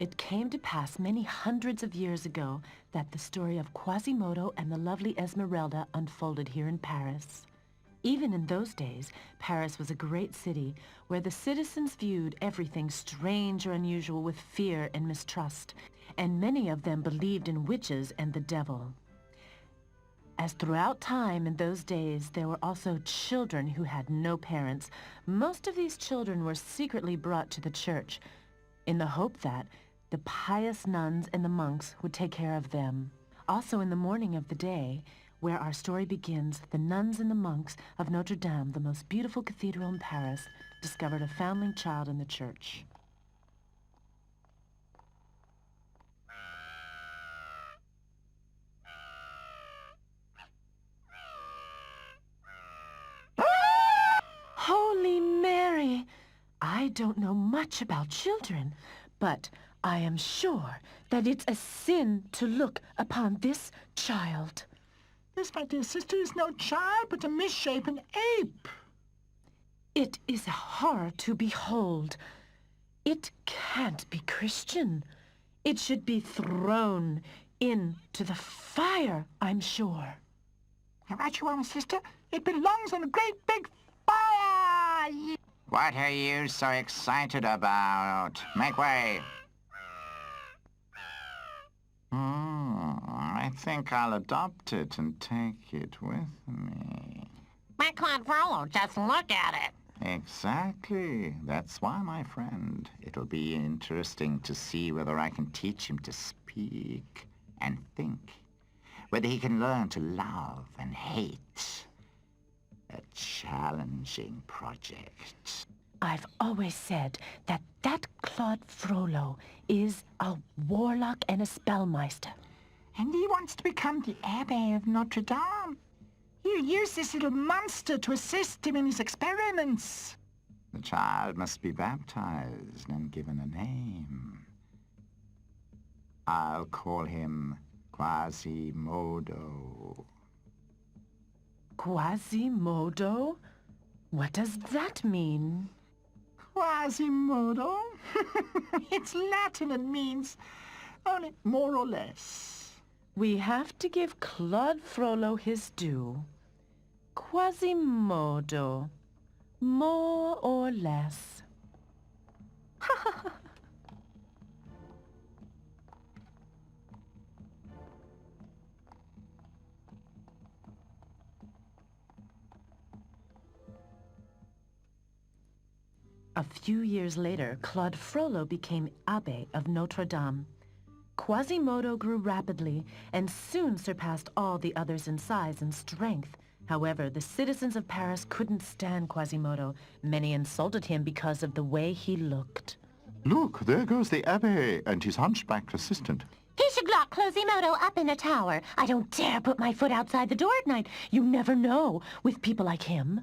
It came to pass many hundreds of years ago that the story of Quasimodo and the lovely Esmeralda unfolded here in Paris. Even in those days, Paris was a great city where the citizens viewed everything strange or unusual with fear and mistrust, and many of them believed in witches and the devil. As throughout time in those days, there were also children who had no parents. Most of these children were secretly brought to the church in the hope that the pious nuns and the monks would take care of them. Also in the morning of the day, where our story begins, the nuns and the monks of Notre Dame, the most beautiful cathedral in Paris, discovered a foundling child in the church. Holy Mary! I don't know much about children, but I am sure that it's a sin to look upon this child. This, my dear sister, is no child, but a misshapen ape. It is a horror to behold. It can't be Christian. It should be thrown into the fire, I'm sure. Right you are, my sister. It belongs on a great big fire. What are you so excited about? Make way. I think I'll adopt it and take it with me. But Claude Frollo, just look at it. Exactly. That's why, my friend. It'll be interesting to see whether I can teach him to speak and think. Whether he can learn to love and hate. A challenging project. I've always said that Claude Frollo is a warlock and a spellmeister. And he wants to become the Abbé of Notre Dame. He'll use this little monster to assist him in his experiments. The child must be baptized and given a name. I'll call him Quasimodo. Quasimodo? What does that mean? Quasimodo? It's Latin and means only more or less. We have to give Claude Frollo his due. Quasimodo. More or less. A few years later, Claude Frollo became Abbé of Notre Dame. Quasimodo grew rapidly and soon surpassed all the others in size and strength. However, the citizens of Paris couldn't stand Quasimodo. Many insulted him because of the way he looked. Look, there goes the Abbé and his hunchbacked assistant. He should lock Quasimodo up in a tower. I don't dare put my foot outside the door at night. You never know with people like him.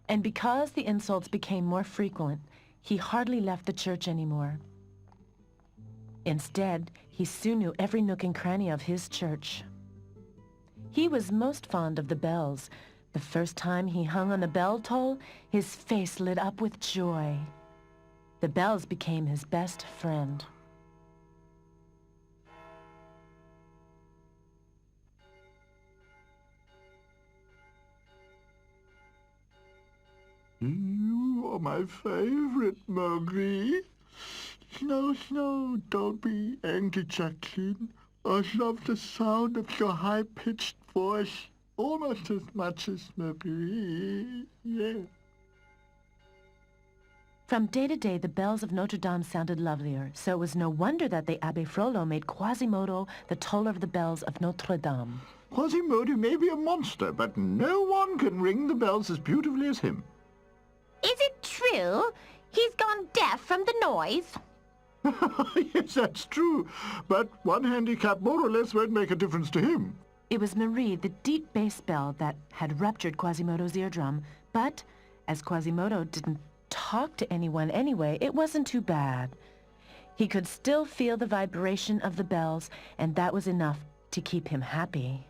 And because the insults became more frequent, he hardly left the church anymore. Instead, he soon knew every nook and cranny of his church. He was most fond of the bells. The first time he hung on the bell toll, his face lit up with joy. The bells became his best friend. You are my favorite, Marie. Snow, Snow, don't be angry, Jacqueline. I love the sound of your high-pitched voice almost as much as Marie. Yeah. From day to day, the bells of Notre Dame sounded lovelier, so it was no wonder that the Abbé Frollo made Quasimodo the toller of the bells of Notre Dame. Quasimodo may be a monster, but no one can ring the bells as beautifully as him. Is it true? He's gone deaf from the noise. Yes, that's true. But one handicap more or less won't make a difference to him. It was Marie, the deep bass bell, that had ruptured Quasimodo's eardrum. But as Quasimodo didn't talk to anyone anyway, it wasn't too bad. He could still feel the vibration of the bells, and that was enough to keep him happy.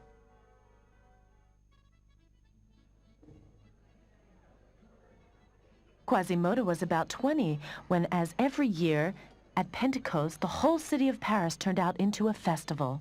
Quasimodo was about 20 when, as every year, At Pentecost, the whole city of Paris turned out into a festival.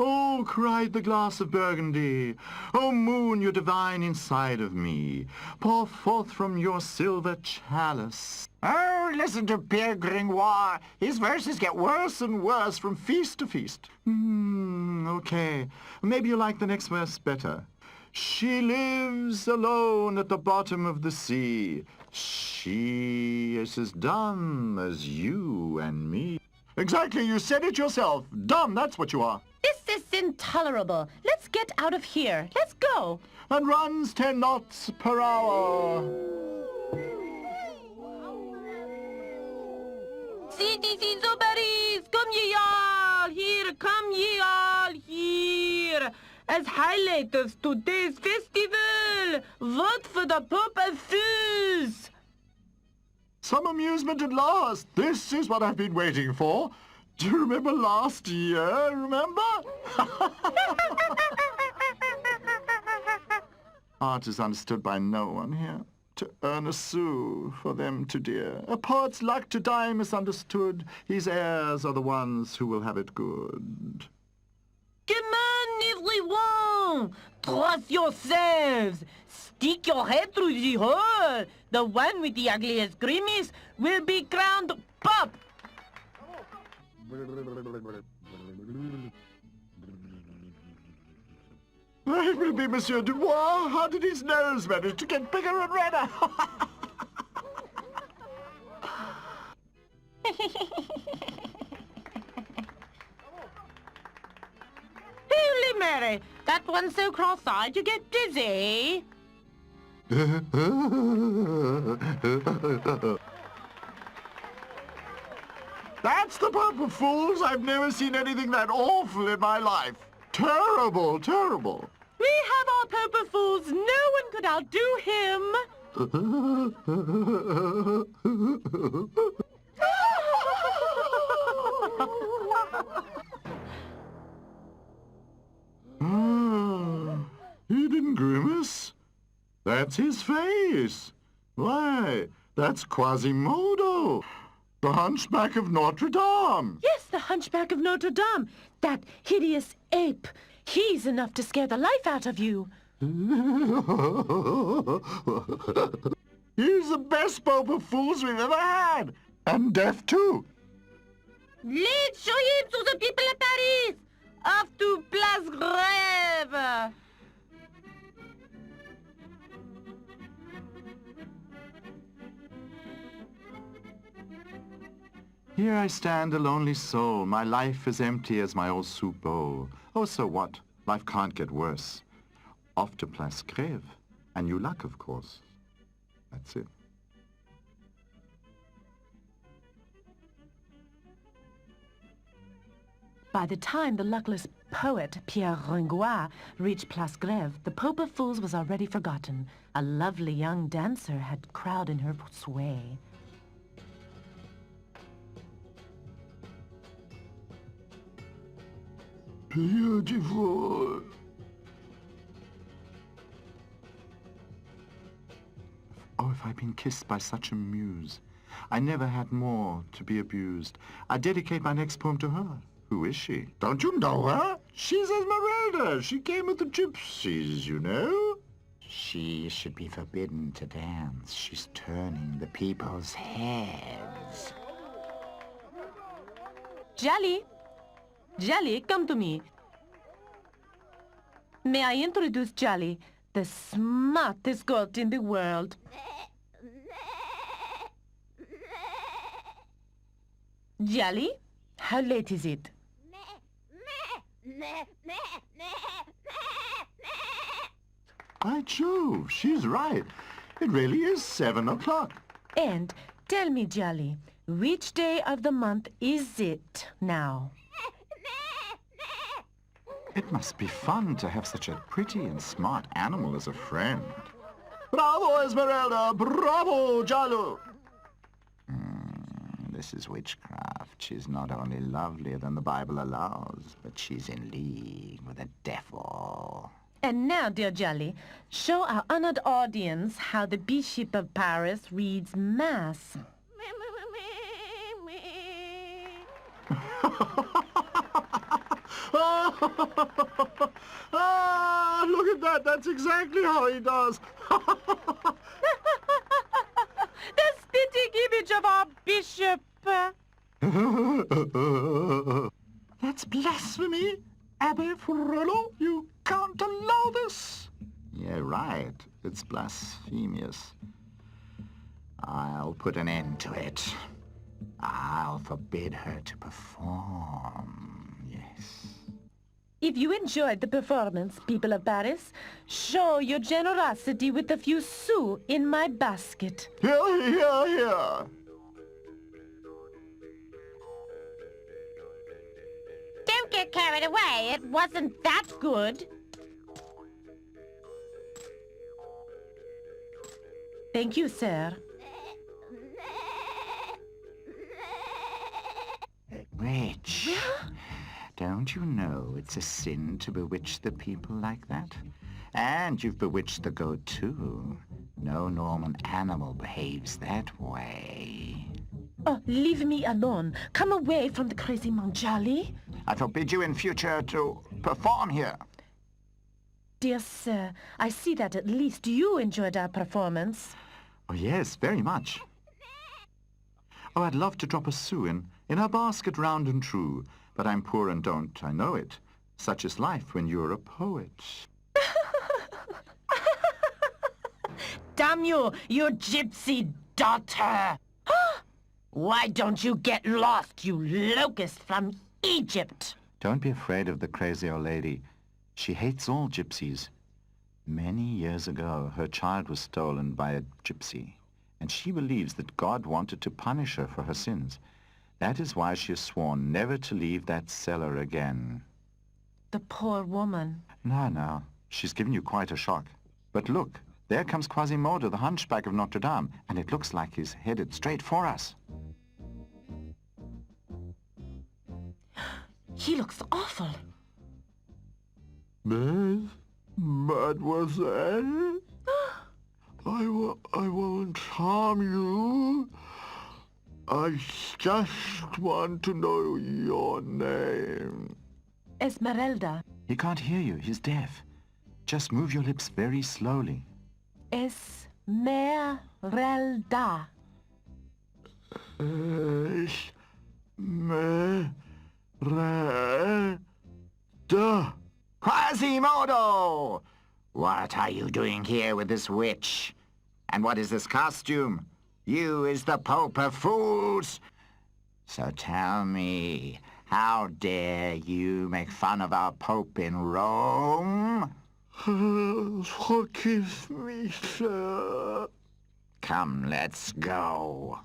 Oh, cried the glass of Burgundy, O moon, you're divine inside of me. Pour forth from your silver chalice. Oh, listen to Pierre Gringoire. His verses get worse and worse from feast to feast. Okay. Maybe you like the next verse better. She lives alone at the bottom of the sea. She is as dumb as you and me. Exactly, you said it yourself. Dumb, that's what you are. This is intolerable. Let's get out of here. Let's go. And runs 10 knots per hour. Citizens of Paris, come ye all here, come ye all here. As highlight of today's festival, vote for the Pope of Fools. Some amusement at last. This is what I've been waiting for. Do you remember last year, remember? Art is understood by no one here. To earn a sou for them to dear. A poet's luck to die misunderstood. His heirs are the ones who will have it good. Come on, everyone! Trust yourselves! Stick your head through the hole! The one with the ugliest grimace will be crowned Pope! It will be Monsieur Dubois. How did his nose manage to get bigger and redder? Holy Mary! That one's so cross-eyed you get dizzy! That's the Pope of Fools. I've never seen anything that awful in my life. Terrible, terrible. We have our Pope of Fools. No one could outdo him. He didn't grimace. That's his face. Why, that's Quasimodo, the Hunchback of Notredame. Yes, the Hunchback of Notredame. That hideous ape. He's enough to scare the life out of you. He's the best Pope of Fools we've ever had. And deaf, too. Let's show him to the people of Paris. Off to Place Grève. Here I stand, a lonely soul. My life is empty as my old soup bowl. Oh, so what? Life can't get worse. Off to Place Grève. And you luck, of course. That's it. By the time the luckless poet Pierre Gringoire reached Place Grève, the Pope of Fools was already forgotten. A lovely young dancer had crowd in her sway. Beautiful. Oh, if I'd been kissed by such a muse. I never had more to be abused. I dedicate my next poem to her. Who is she? Don't you know her? She's Esmeralda. She came with the gypsies, you know. She should be forbidden to dance. She's turning the people's heads. Jolly! Jolly, come to me. May I introduce Jolly, the smartest goat in the world? Jolly, how late is it? By Jove, she's right. It really is 7 o'clock. And tell me, Jolly, which day of the month is it now? It must be fun to have such a pretty and smart animal as a friend. Bravo, Esmeralda! Bravo, Jalo! This is witchcraft. She's not only lovelier than the Bible allows, but she's in league with the devil. And now, dear Jolly, show our honored audience how the Bishop of Paris reads Mass. Ah, look at that. That's exactly how he does. The spitting image of our bishop. That's blasphemy. Abbe Frollo, you can't allow this. Yeah, right. It's blasphemous. I'll put an end to it. I'll forbid her to perform, yes. If you enjoyed the performance, people of Paris, show your generosity with a few sous in my basket. Here, here, here. Don't get carried away. It wasn't that good. Thank you, sir. Witch, don't you know it's a sin to bewitch the people like that? And you've bewitched the goat, too. No Norman animal behaves that way. Oh, leave me alone. Come away from the crazy man, Jolly. I forbid you in future to perform here. Dear sir, I see that at least you enjoyed our performance. Oh, yes, very much. Oh, I'd love to drop a sou in her basket round and true. But I'm poor and don't, I know it. Such is life when you're a poet. Damn you, you gypsy daughter! Why don't you get lost, you locust from Egypt? Don't be afraid of the crazy old lady. She hates all gypsies. Many years ago, her child was stolen by a gypsy, and she believes that God wanted to punish her for her sins. That is why she has sworn never to leave that cellar again. The poor woman. No, she's given you quite a shock. But look, there comes Quasimodo, the Hunchback of Notredame, and it looks like he's headed straight for us. He looks awful. Mademoiselle? I won't harm you. I just want to know your name. Esmeralda. He can't hear you. He's deaf. Just move your lips very slowly. Esmeralda. Esmeralda. Quasimodo! What are you doing here with this witch? And what is this costume? You is the Pope of Fools. So tell me, how dare you make fun of our Pope in Rome? Forgive me, sir. Come, let's go.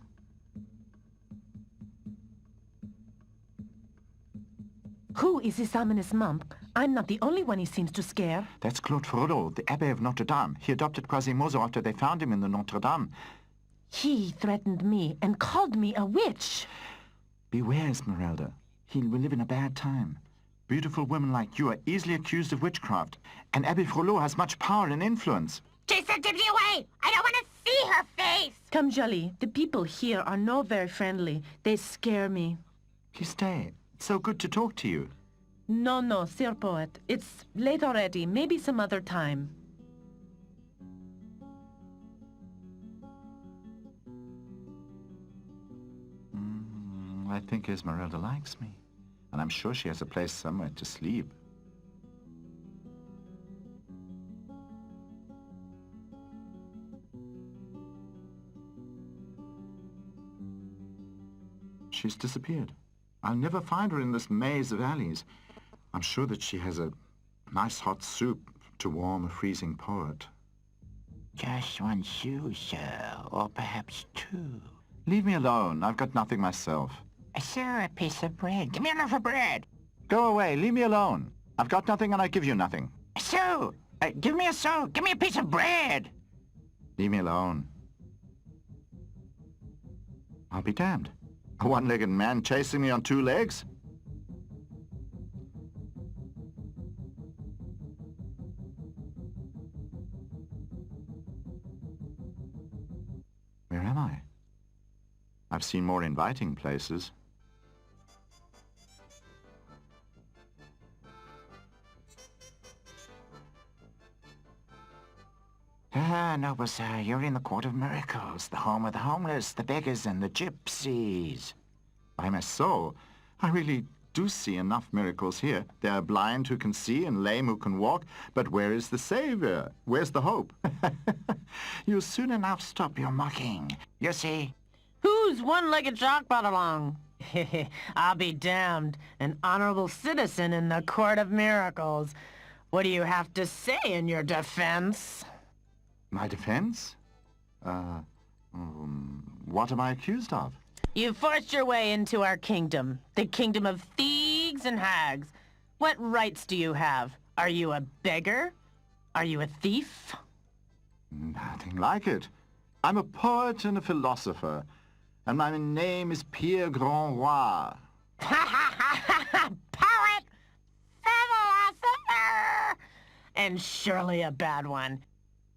Who is this ominous monk? I'm not the only one he seems to scare. That's Claude Frollo, the Abbé of Notre-Dame. He adopted Quasimodo after they found him in the Notre-Dame. He threatened me and called me a witch. Beware, Esmeralda. He will live in a bad time. Beautiful women like you are easily accused of witchcraft, and Abbé Frollo has much power and influence. Chase that gypsy away! I don't want to see her face! Come, Jolly. The people here are not very friendly. They scare me. Please stay. It's so good to talk to you. No, Sir Poet. It's late already. Maybe some other time. I think Esmeralda likes me. And I'm sure she has a place somewhere to sleep. She's disappeared. I'll never find her in this maze of alleys. I'm sure that she has a nice hot soup to warm a freezing poet. Just one shoe, sir, or perhaps two. Leave me alone. I've got nothing myself. Sir, a piece of bread. Give me a loaf of bread. Go away. Leave me alone. I've got nothing and I give you nothing. So, give me a sou. Give me a piece of bread. Leave me alone. I'll be damned. A one-legged man chasing me on two legs? Where am I? I've seen more inviting places. Ah, noble sir, you're in the Court of Miracles, the home of the homeless, the beggars, and the gypsies. By my soul, I really do see enough miracles here. There are blind who can see and lame who can walk, but where is the Savior? Where's the hope? You'll soon enough stop your mocking. You see? Who's one-legged shark brought along? I'll be damned. An honorable citizen in the Court of Miracles. What do you have to say in your defense? My defense? What am I accused of? You forced your way into our kingdom, the kingdom of thieves and hags. What rights do you have? Are you a beggar? Are you a thief? Nothing like it. I'm a poet and a philosopher, and my name is Pierre Grandroi. Poet! Philosopher! And surely a bad one.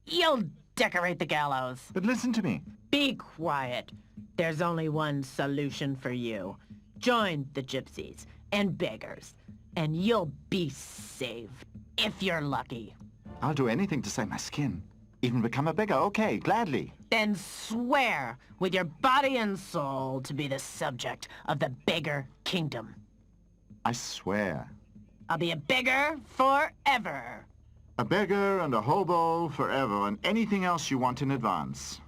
You'll decorate the gallows. But listen to me. Be quiet. There's only one solution for you. Join the gypsies and beggars, and you'll be saved, if you're lucky. I'll do anything to save my skin. Even become a beggar, okay, gladly. Then swear with your body and soul to be the subject of the beggar kingdom. I swear. I'll be a beggar forever. A beggar and a hobo forever, and anything else you want in advance.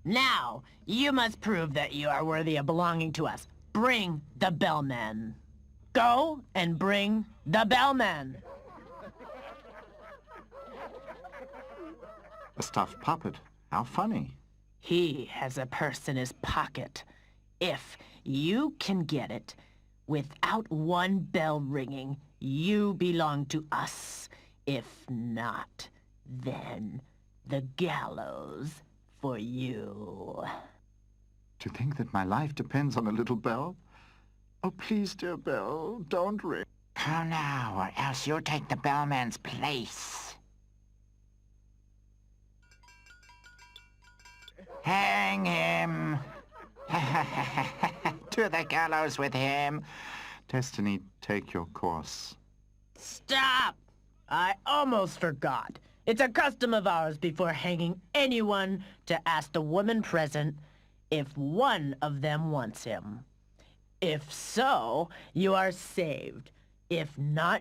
Now, you must prove that you are worthy of belonging to us. Bring the bellman. Go and bring the bellman. A stuffed puppet. How funny. He has a purse in his pocket. If you can get it, without one bell ringing, you belong to us. If not, then the gallows for you. To think that my life depends on a little bell? Oh, please, dear bell, don't ring. Come now, or else you'll take the bellman's place. Hang him! To the gallows with him. Destiny, take your course. Stop! I almost forgot. It's a custom of ours before hanging anyone to ask the woman present if one of them wants him. If so, you are saved. If not,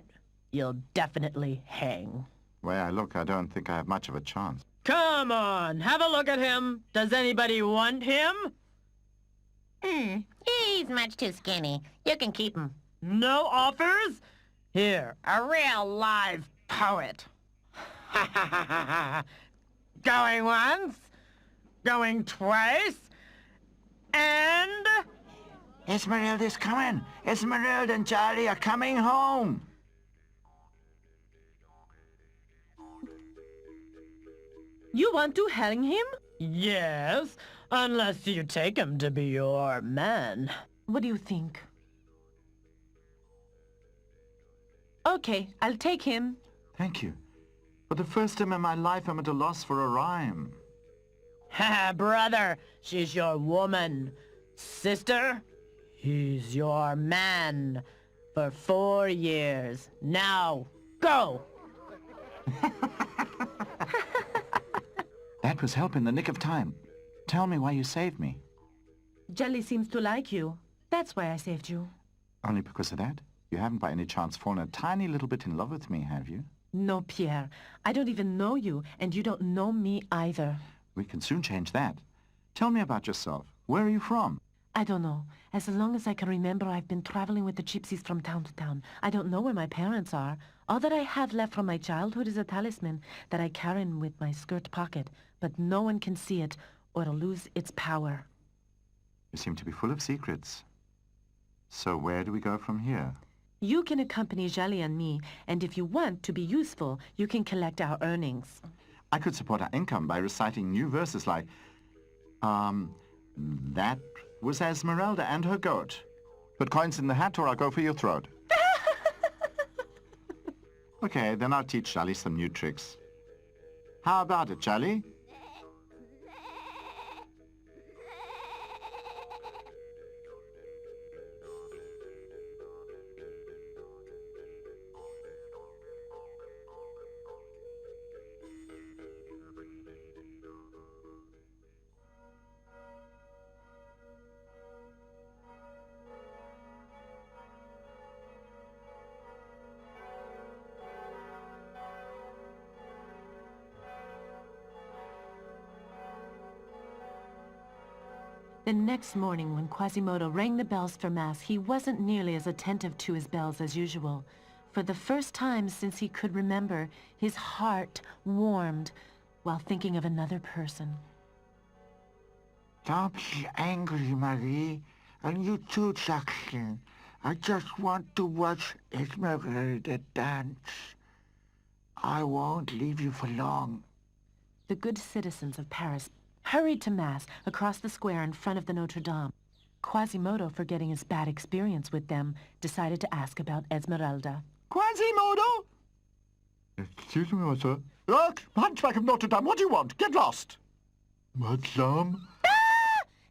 you'll definitely hang. Way I look, I don't think I have much of a chance. Come on, have a look at him. Does anybody want him? He's much too skinny. You can keep him. No offers? Here, a real live poet. Going once, going twice, and... Esmeralda's coming! Esmeralda and Charlie are coming home! You want to hang him? Yes, unless you take him to be your man. What do you think? Okay, I'll take him. Thank you. For the first time in my life, I'm at a loss for a rhyme. Ha, brother, she's your woman. Sister, he's your man. For 4 years. Now, go! That was help in the nick of time. Tell me why you saved me. Jelly seems to like you. That's why I saved you. Only because of that? You haven't by any chance fallen a tiny little bit in love with me, have you? No, Pierre. I don't even know you, and you don't know me either. We can soon change that. Tell me about yourself. Where are you from? I don't know. As long as I can remember, I've been traveling with the gypsies from town to town. I don't know where my parents are. All that I have left from my childhood is a talisman that I carry in with my skirt pocket, but no one can see it, or it'll lose its power. You seem to be full of secrets. So where do we go from here? You can accompany Jelly and me, and if you want to be useful, you can collect our earnings. I could support our income by reciting new verses like, that was Esmeralda and her goat. Put coins in the hat or I'll go for your throat. Okay, then I'll teach Charlie some new tricks. How about it, Charlie? The next morning, when Quasimodo rang the bells for Mass, he wasn't nearly as attentive to his bells as usual. For the first time since he could remember, his heart warmed while thinking of another person. Don't be angry, Marie. And you too, Jacqueline. I just want to watch Esmeralda dance. I won't leave you for long. The good citizens of Paris hurried to Mass across the square in front of the Notre Dame. Quasimodo, forgetting his bad experience with them, decided to ask about Esmeralda. Quasimodo? Excuse me, monsieur. Look, Hunchback of Notredame, what do you want? Get lost. Madame? The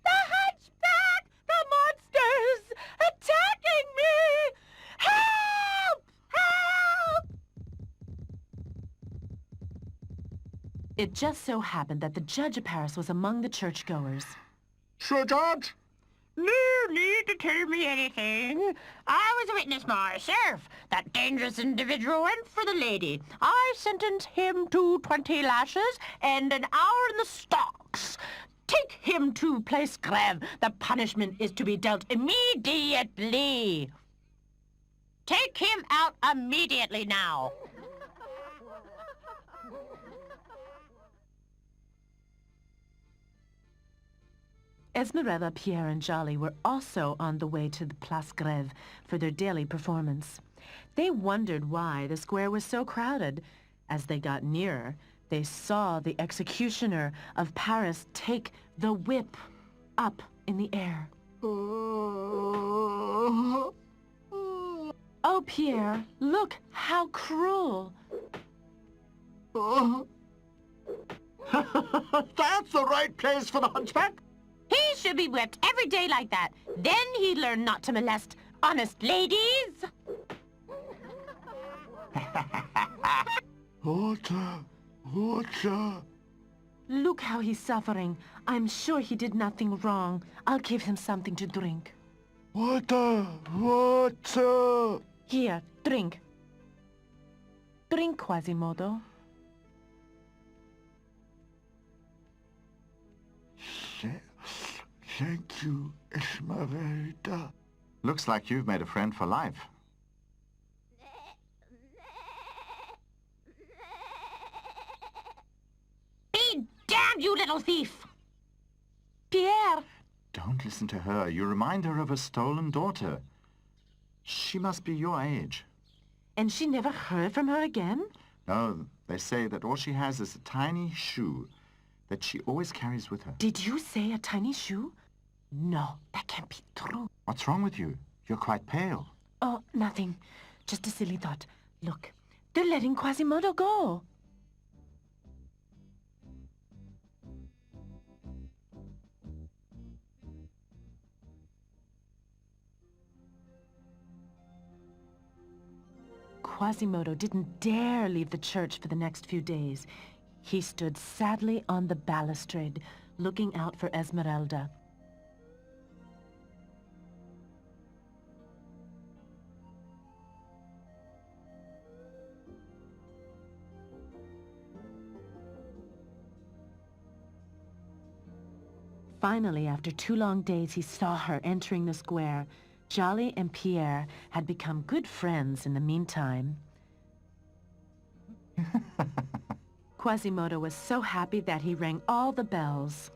Hunchback! The monsters! Attacking me! Help! Help! It just so happened that the judge of Paris was among the churchgoers. Sir Judge? No need to tell me anything. I was a witness myself. That dangerous individual went for the lady. I sentenced him to 20 lashes and an hour in the stocks. Take him to Place Grève. The punishment is to be dealt immediately. Take him out immediately now. Esmeralda, Pierre, and Jolly were also on the way to the Place Grève for their daily performance. They wondered why the square was so crowded. As they got nearer, they saw the executioner of Paris take the whip up in the air. Oh, Pierre, look how cruel. That's the right place for the Hunchback. He should be whipped every day like that. Then he'd learn not to molest honest ladies. Water! Water! Look how he's suffering. I'm sure he did nothing wrong. I'll give him something to drink. Water! Water! Here, drink. Drink, Quasimodo. Thank you, Esmeralda. Looks like you've made a friend for life. Be damned, you little thief! Pierre! Don't listen to her. You remind her of a stolen daughter. She must be your age. And she never heard from her again? No, they say that all she has is a tiny shoe that she always carries with her. Did you say a tiny shoe? No, that can't be true. What's wrong with you? You're quite pale. Oh, nothing. Just a silly thought. Look, they're letting Quasimodo go. Quasimodo didn't dare leave the church for the next few days. He stood sadly on the balustrade, looking out for Esmeralda. Finally, after 2 long days, he saw her entering the square. Jolly and Pierre had become good friends in the meantime. Quasimodo was so happy that he rang all the bells.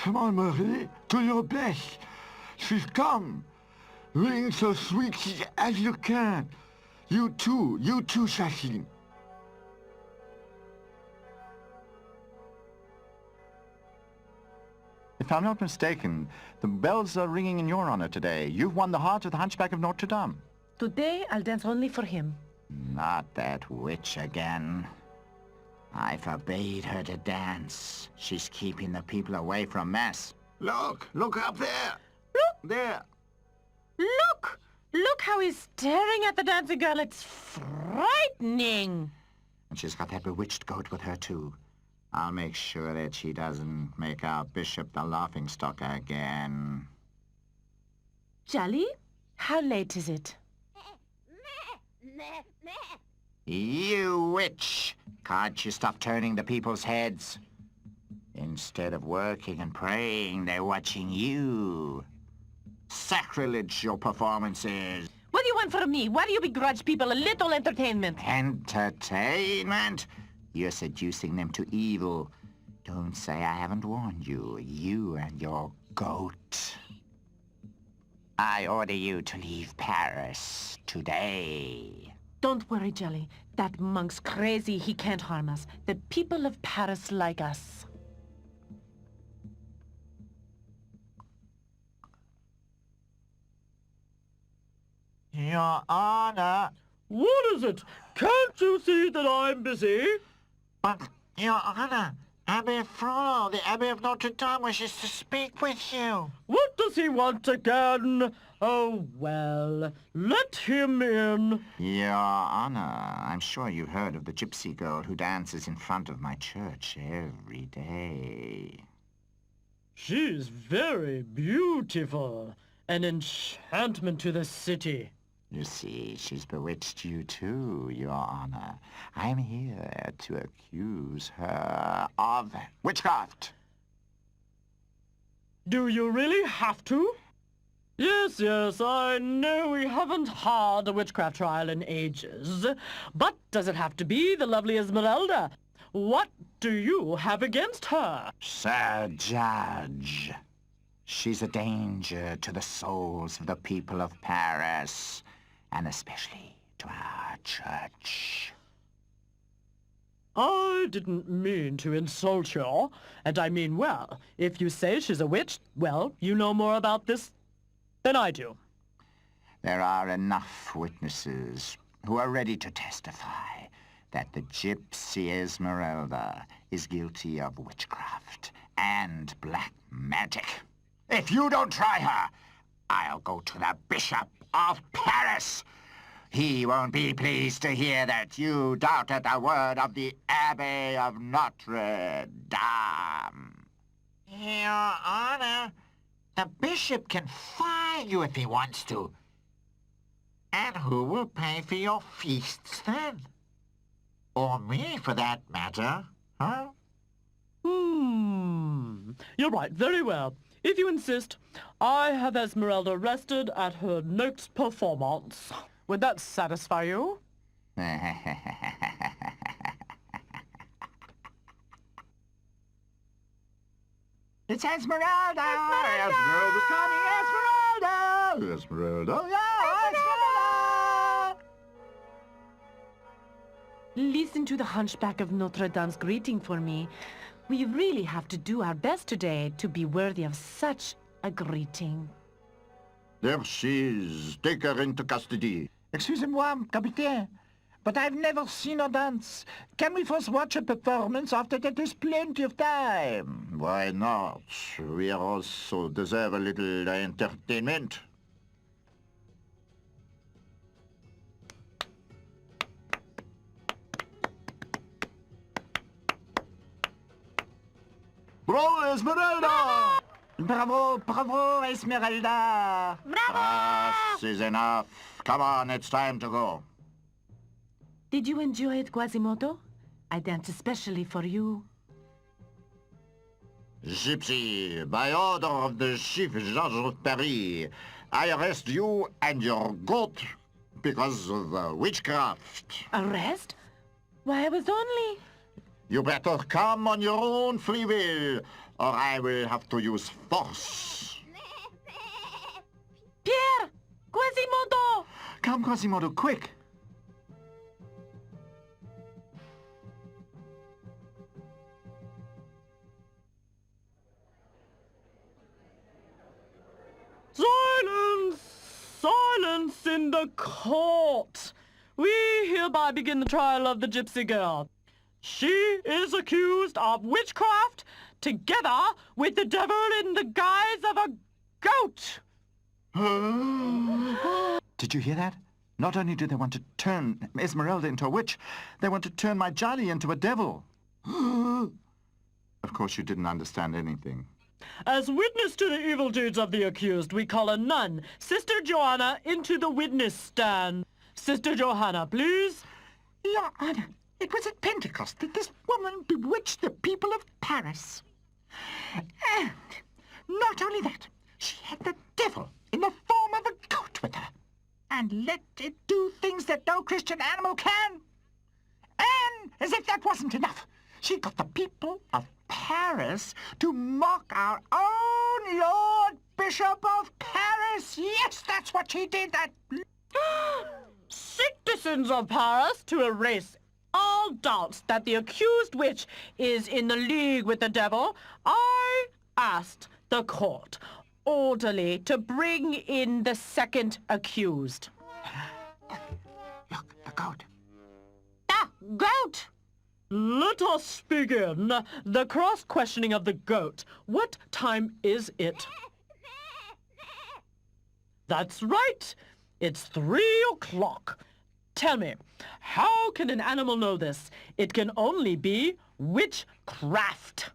Come on, Marie, do your best. She's come. Ring so sweet as you can. You too, Shahin. If I'm not mistaken, the bells are ringing in your honor today. You've won the heart of the Hunchback of Notredame. Today, I'll dance only for him. Not that witch again. I forbade her to dance. She's keeping the people away from Mass. Look up there. Look. There. Look how he's staring at the dancing girl. It's frightening. And she's got that bewitched goat with her, too. I'll make sure that she doesn't make our bishop the laughingstock again. Jolly, how late is it? You witch! Can't you stop turning the people's heads? Instead of working and praying, they're watching you. Sacrilege, your performances. What do you want from me? Why do you begrudge people a little entertainment? Entertainment? You're seducing them to evil. Don't say I haven't warned you. You and your goat. I order you to leave Paris today. Don't worry, Jelly. That monk's crazy. He can't harm us. The people of Paris like us. Your Honor. What is it? Can't you see that I'm busy? But, Your Honor, Abbé Frollo, the Abbé of Notre Dame, wishes to speak with you. What does he want again? Oh, well, let him in. Your Honor, I'm sure you've heard of the gypsy girl who dances in front of my church every day. She's very beautiful. An enchantment to the city. You see, she's bewitched you too, Your Honor. I'm here to accuse her of witchcraft. Do you really have to? Yes, I know we haven't had a witchcraft trial in ages. But does it have to be the lovely Esmeralda? What do you have against her? Sir Judge, she's a danger to the souls of the people of Paris, and especially to our church. I didn't mean to insult you, and I mean well. If you say she's a witch, well, you know more about this than I do. There are enough witnesses who are ready to testify that the gypsy Esmeralda is guilty of witchcraft and black magic. If you don't try her, I'll go to the Bishop of Paris. He won't be pleased to hear that you doubted the word of the Abbé of Notre Dame. Your Honor, the bishop can fine you if he wants to. And who will pay for your feasts then? Or me, for that matter, huh? You're right, very well. If you insist, I have Esmeralda arrested at her next performance. Would that satisfy you? It's Esmeralda! Esmeralda's coming! Esmeralda! Esmeralda! Yeah, Esmeralda! Listen to the Hunchback of Notre Dame's greeting for me. We really have to do our best today to be worthy of such a greeting. There she is. Take her into custody. Excusez-moi, Capitaine, but I've never seen her dance. Can we first watch a performance? After that, there's plenty of time. Why not? We also deserve a little entertainment. Bravo, Esmeralda! Bravo, bravo, Esmeralda! This is enough. Come on, it's time to go. Did you enjoy it, Quasimodo? I danced especially for you. Gypsy, by order of the Chief Judge of Paris, I arrest you and your goat because of witchcraft. Arrest? Why, I was only... You better come on your own free will, or I will have to use force. Pierre! Quasimodo! Come, Quasimodo, quick! Silence! Silence in the court! We hereby begin the trial of the gypsy girl. She is accused of witchcraft together with the devil in the guise of a goat. Did you hear that? Not only do they want to turn Esmeralda into a witch, they want to turn my Jolly into a devil. Of course you didn't understand anything. As witness to the evil deeds of the accused, we call a nun, Sister Johanna, into the witness stand. Sister Johanna, please. Your Honor, it was at Pentecost that this woman bewitched the people of Paris. And not only that, she had the devil in the form of a goat with her, and let it do things that no Christian animal can. And as if that wasn't enough, she got the people of Paris to mock our own Lord Bishop of Paris. Yes, that's what she did. That Citizens of Paris, to erase all doubts that the accused witch is in the league with the devil, I asked the court orderly to bring in the second accused. Look, the goat. The goat! Let us begin the cross-questioning of the goat. What time is it? That's right. It's 3 o'clock. Tell me, how can an animal know this? It can only be witchcraft.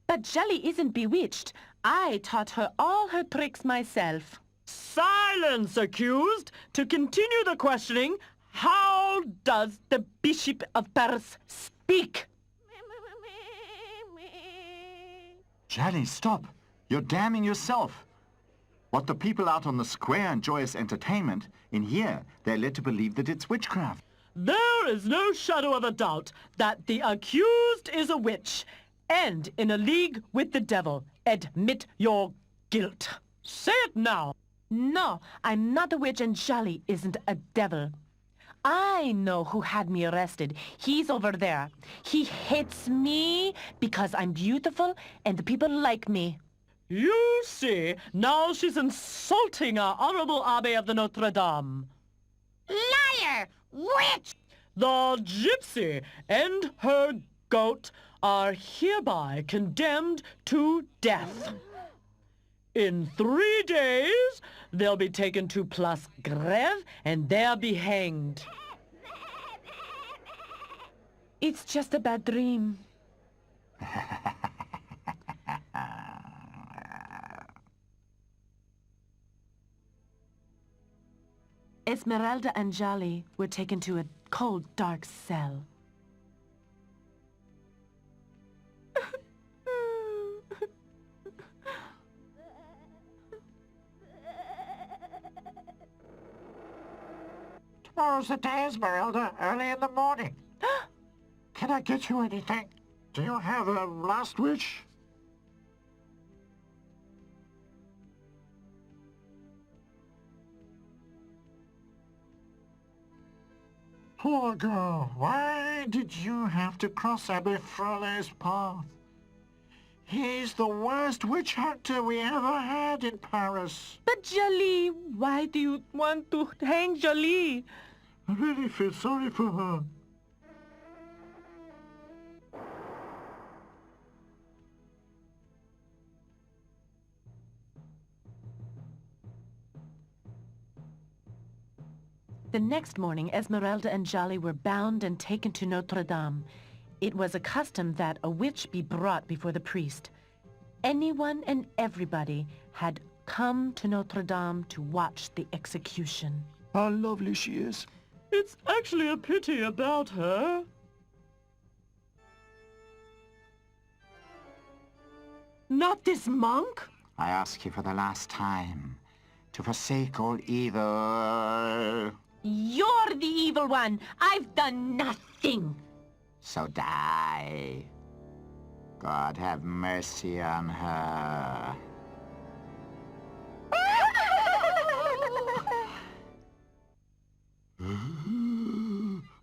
But Jelly isn't bewitched. I taught her all her tricks myself. Silence, accused! To continue the questioning, how does the Bishop of Paris speak? Jolly, stop. You're damning yourself. What the people out on the square enjoy as entertainment, in here they're led to believe that it's witchcraft. There is no shadow of a doubt that the accused is a witch and in a league with the devil. Admit your guilt. Say it now. No, I'm not a witch and Jolly isn't a devil. I know who had me arrested. He's over there. He hates me because I'm beautiful and the people like me. You see, now she's insulting our honorable Abbé of the Notre-Dame. Liar! Witch! The gypsy and her goat are hereby condemned to death. In 3 days, they'll be taken to Place Grève and there be hanged. It's just a bad dream. Esmeralda and Jolly were taken to a cold, dark cell. Tomorrow's the day, Esmeralda, early in the morning. Can I get you anything? Do you have a last wish? Poor girl, why did you have to cross Abbé Frole's path? He's the worst witch hunter we ever had in Paris. But Jolly, why do you want to hang Jolly? I really feel sorry for her. The next morning, Esmeralda and Jolly were bound and taken to Notre-Dame. It was a custom that a witch be brought before the priest. Anyone and everybody had come to Notre-Dame to watch the execution. How lovely she is. It's actually a pity about her. Not this monk? I ask you for the last time to forsake all evil. You're the evil one. I've done nothing. So die. God have mercy on her.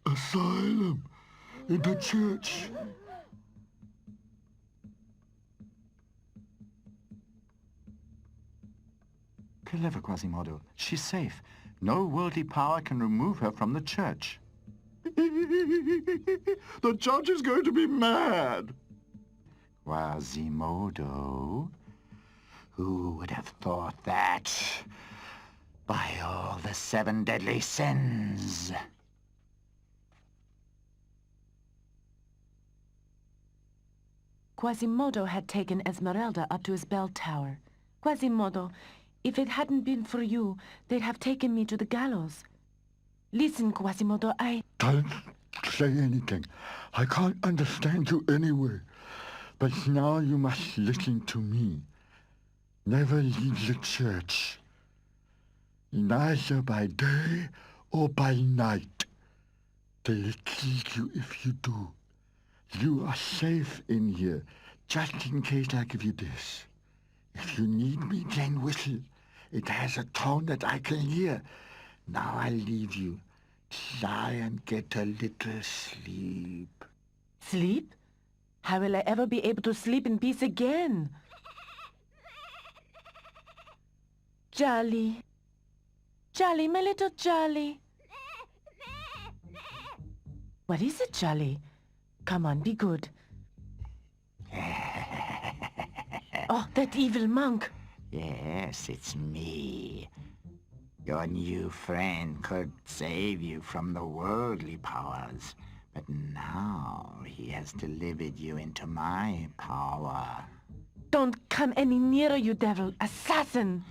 Asylum in the church. Clever Quasimodo. She's safe. No worldly power can remove her from the church. The judge is going to be mad. Quasimodo? Who would have thought that? By all the 7 deadly sins. Quasimodo had taken Esmeralda up to his bell tower. Quasimodo, if it hadn't been for you, they'd have taken me to the gallows. Listen, Quasimodo, Don't say anything. I can't understand you anyway. But now you must listen to me. Never leave the church. Neither by day or by night. They'll kill you if you do. You are safe in here. Just in case I give you this. If you need me, then whistle. It has a tone that I can hear. Now I'll leave you. Try and get a little sleep. Sleep? How will I ever be able to sleep in peace again? Jolly. Jolly, my little Jolly. What is it, Jolly? Come on, be good. Oh, that evil monk. Yes, it's me. Your new friend could save you from the worldly powers, but now he has delivered you into my power. Don't come any nearer, you devil. Assassin!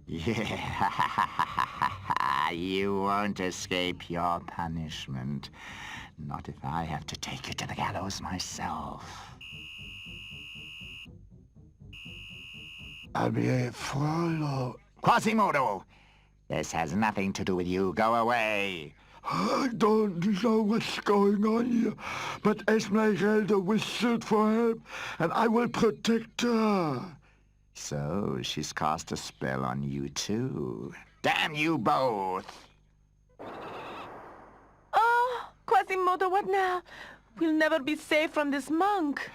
Yeah, you won't escape your punishment. Not if I have to take you to the gallows myself. Frollo. Quasimodo! This has nothing to do with you. Go away. I don't know what's going on here, but Esmeralda whistled for help, and I will protect her. So she's cast a spell on you too. Damn you both! Oh, Quasimodo, what now? We'll never be safe from this monk.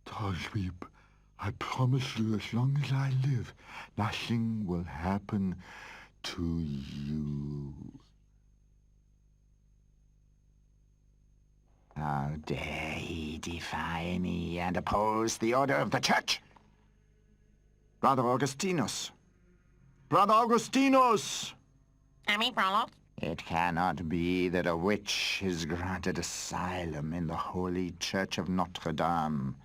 Don't weep. I promise you, as long as I live, nothing will happen to you. How dare he defy me and oppose the order of the church? Brother Augustinus! Brother Augustinus! Frollo. It cannot be that a witch is granted asylum in the holy church of Notredame.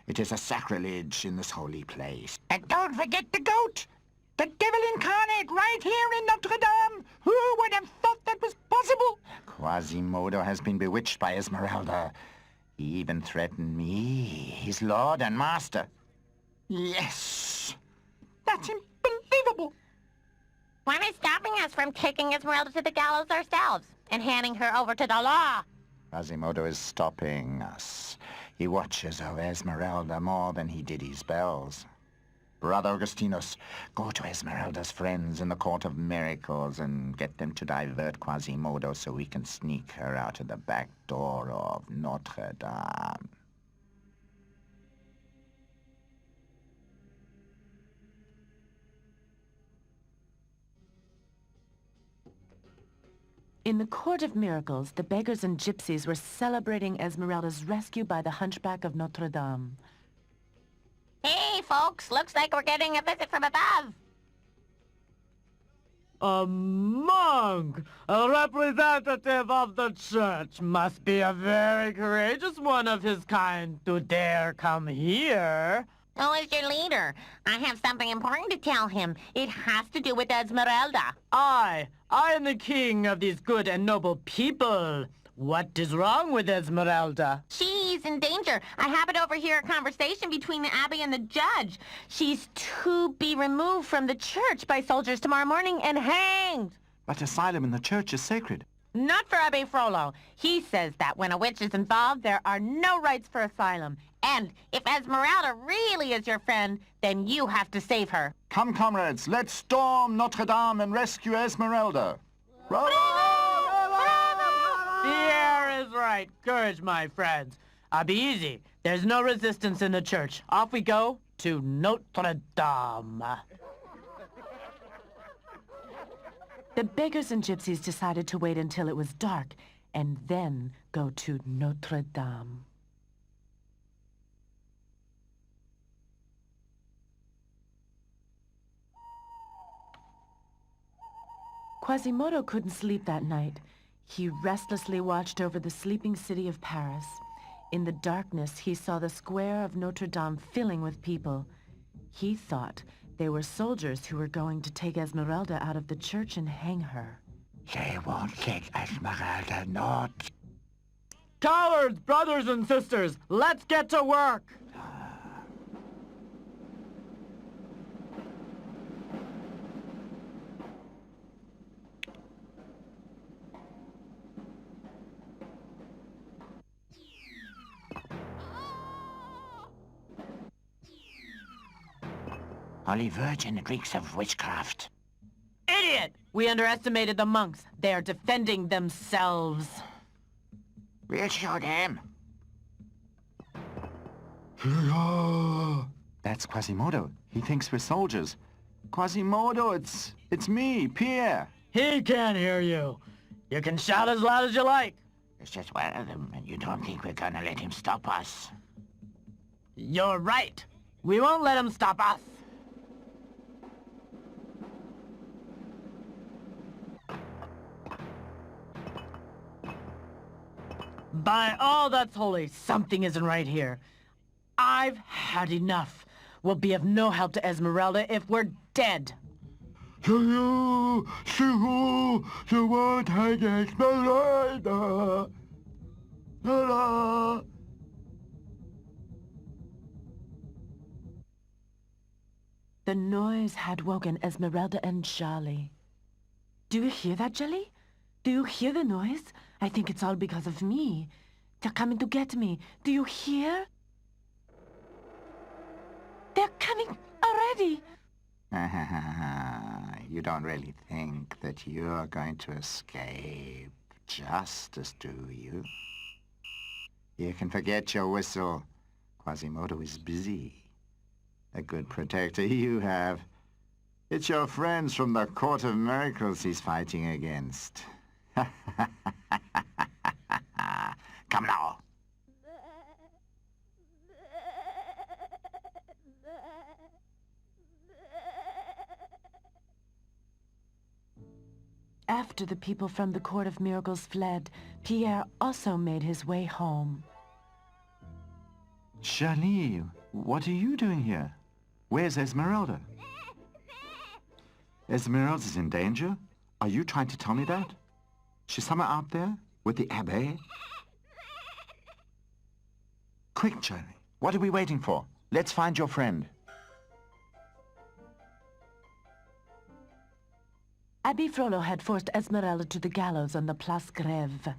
It is a sacrilege in this holy place. And don't forget the goat! The devil incarnate right here in Notre-Dame! Who would have thought that was possible? Quasimodo has been bewitched by Esmeralda. He even threatened me, his lord and master. Yes! That's unbelievable! What is stopping us from taking Esmeralda to the gallows ourselves and handing her over to the law? Quasimodo is stopping us. He watches over Esmeralda more than he did his bells. Brother Augustinus, go to Esmeralda's friends in the Court of Miracles and get them to divert Quasimodo so we can sneak her out of the back door of Notre Dame. In the Court of Miracles, the beggars and gypsies were celebrating Esmeralda's rescue by the Hunchback of Notredame. Hey, folks, looks like we're getting a visit from above. A monk, a representative of the church, must be a very courageous one of his kind to dare come here. Who is your leader? I have something important to tell him. It has to do with Esmeralda. I am the king of these good and noble people. What is wrong with Esmeralda? She's in danger. I happen to overhear a conversation between the abbé and the judge. She's to be removed from the church by soldiers tomorrow morning and hanged. But asylum in the church is sacred. Not for Abbe Frollo. He says that when a witch is involved, there are no rights for asylum. And if Esmeralda really is your friend, then you have to save her. Come, comrades, let's storm Notre Dame and rescue Esmeralda. Bravo! Pierre is right. Courage, my friends. Be easy. There's no resistance in the church. Off we go to Notre Dame. The beggars and gypsies decided to wait until it was dark and then go to Notre Dame. Quasimodo couldn't sleep that night. He restlessly watched over the sleeping city of Paris. In the darkness, he saw the square of Notre Dame filling with people. He thought they were soldiers who were going to take Esmeralda out of the church and hang her. They won't get Esmeralda, not. Cowards, brothers and sisters, let's get to work. Holy Virgin, it reeks of witchcraft. Idiot! We underestimated the monks. They are defending themselves. We'll show them. That's Quasimodo. He thinks we're soldiers. Quasimodo, it's me, Pierre. He can't hear you. You can shout as loud as you like. There's just one of them, and you don't think we're gonna let him stop us. You're right. We won't let him stop us. By all that's holy, something isn't right here. I've had enough. We'll be of no help to Esmeralda if we're dead. You won't hang Esmeralda. Ta-da. The noise had woken Esmeralda and Jolly. Do you hear that, Jolly? Do you hear the noise? I think it's all because of me. They're coming to get me. Do you hear? They're coming already. You don't really think that you're going to escape justice, do you? You can forget your whistle. Quasimodo is busy. A good protector you have. It's your friends from the Court of Miracles he's fighting against. Come now. After the people from the Court of Miracles fled, Pierre also made his way home. Jolly, what are you doing here? Where's Esmeralda? Esmeralda's in danger? Are you trying to tell me that? She's somewhere out there with the Abbé? Quick, Jolly. What are we waiting for? Let's find your friend. Abbe Frollo had forced Esmeralda to the gallows on the Place Grève.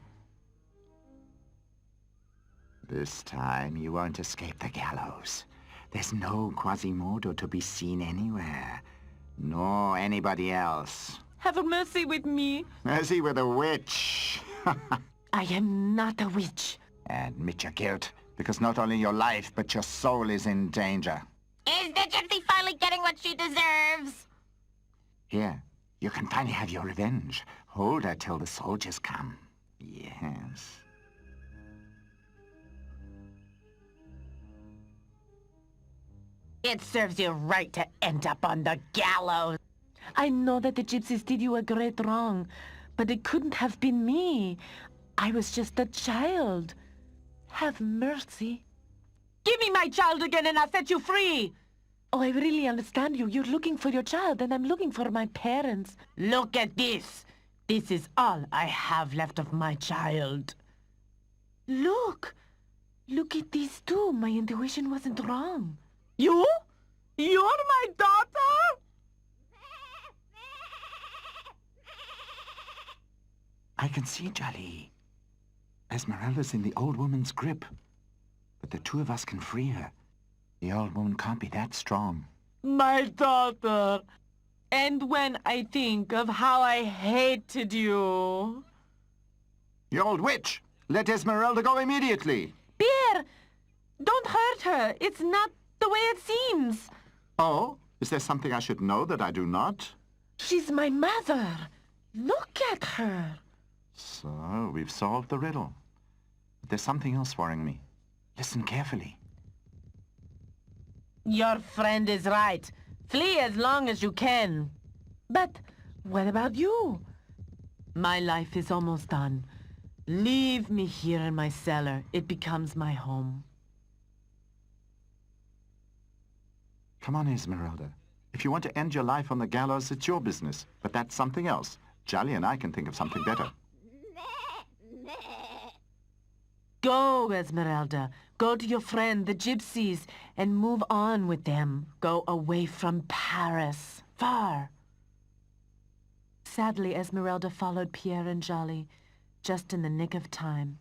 This time you won't escape the gallows. There's no Quasimodo to be seen anywhere, nor anybody else. Have mercy with me. Mercy with a witch. I am not a witch. Admit your guilt, because not only your life, but your soul is in danger. Is the gypsy finally getting what she deserves? Here, you can finally have your revenge. Hold her till the soldiers come. Yes. It serves you right to end up on the gallows. I know that the gypsies did you a great wrong, but it couldn't have been me. I was just a child. Have mercy. Give me my child again and I'll set you free. Oh, I really understand you. You're looking for your child, and I'm looking for my parents. Look at this. This is all I have left of my child. Look! Look at these two. My intuition wasn't wrong. You? You're my daughter? I can see Jolly. Esmeralda's in the old woman's grip. But the two of us can free her. The old woman can't be that strong. My daughter. And when I think of how I hated you... You old witch! Let Esmeralda go immediately! Pierre! Don't hurt her. It's not the way it seems. Oh? Is there something I should know that I do not? She's my mother. Look at her. So, we've solved the riddle. But there's something else worrying me. Listen carefully. Your friend is right. Flee as long as you can. But what about you? My life is almost done. Leave me here in my cellar. It becomes my home. Come on, Esmeralda. If you want to end your life on the gallows, it's your business. But that's something else. Jolly and I can think of something better. Go, Esmeralda. Go to your friend, the gypsies, and move on with them. Go away from Paris. Far. Sadly, Esmeralda followed Pierre and Jolly, just in the nick of time.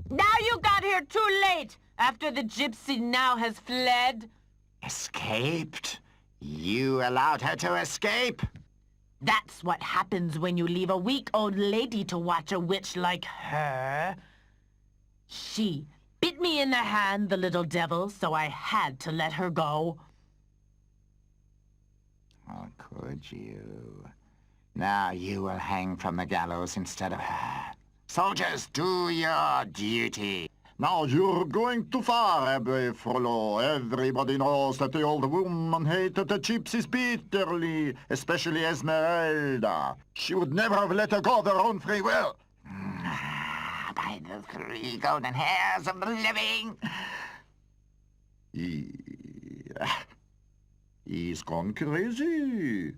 Now you got here too late, after the gypsy now has fled. Escaped? You allowed her to escape? That's what happens when you leave a weak old lady to watch a witch like her. She bit me in the hand, the little devil, so I had to let her go. Oh, could you? Now you will hang from the gallows instead of her. Soldiers, do your duty. Now you're going too far, Abbe Frollo. Everybody knows that the old woman hated the gypsies bitterly, especially Esmeralda. She would never have let her go of her own free will. By the 3 golden hairs of the living. He's gone crazy.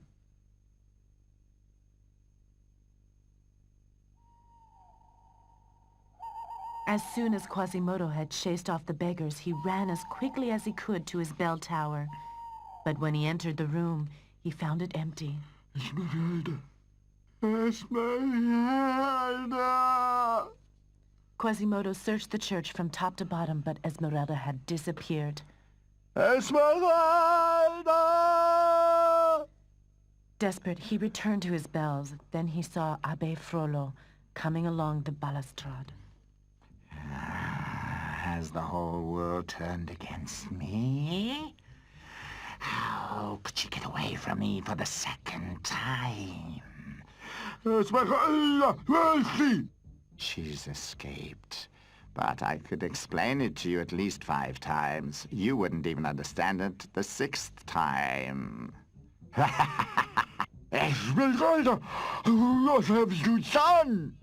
As soon as Quasimodo had chased off the beggars, he ran as quickly as he could to his bell tower. But when he entered the room, he found it empty. Esmeralda! Esmeralda! Quasimodo searched the church from top to bottom, but Esmeralda had disappeared. Esmeralda! Desperate, he returned to his bells. Then he saw Abbe Frollo coming along the balustrade. Has the whole world turned against me? How could she get away from me for the 2nd time? Esmeralda, where is she? She's escaped. But I could explain it to you at least 5 times. You wouldn't even understand it the 6th time. Esmeralda, what have you done?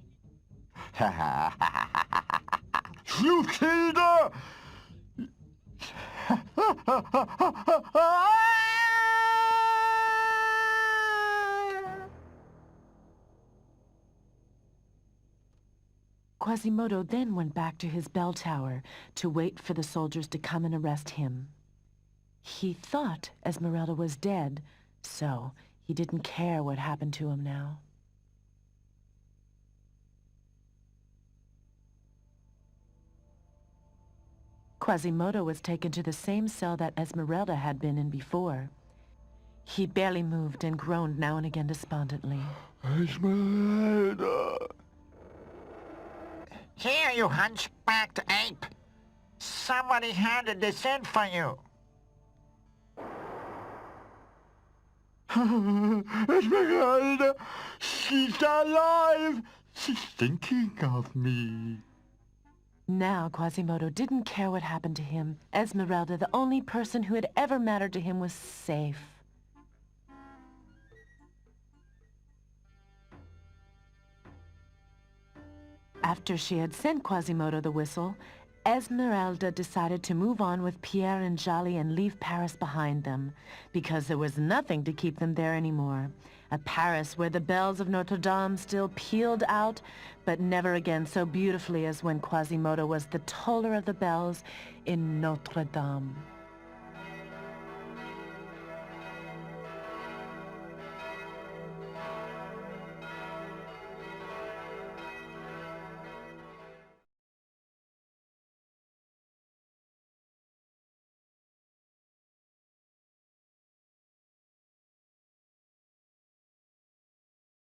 You killed her! Quasimodo then went back to his bell tower to wait for the soldiers to come and arrest him. He thought Esmeralda was dead, so he didn't care what happened to him now. Quasimodo was taken to the same cell that Esmeralda had been in before. He barely moved and groaned now and again despondently. Esmeralda! Here, you hunchbacked ape. Somebody handed this in for you. Esmeralda! She's alive! She's thinking of me. Now Quasimodo didn't care what happened to him. Esmeralda, the only person who had ever mattered to him, was safe. After she had sent Quasimodo the whistle, Esmeralda decided to move on with Pierre and Jolly and leave Paris behind them, because there was nothing to keep them there anymore. A Paris where the bells of Notre Dame still pealed out, but never again so beautifully as when Quasimodo was the toller of the bells in Notre Dame.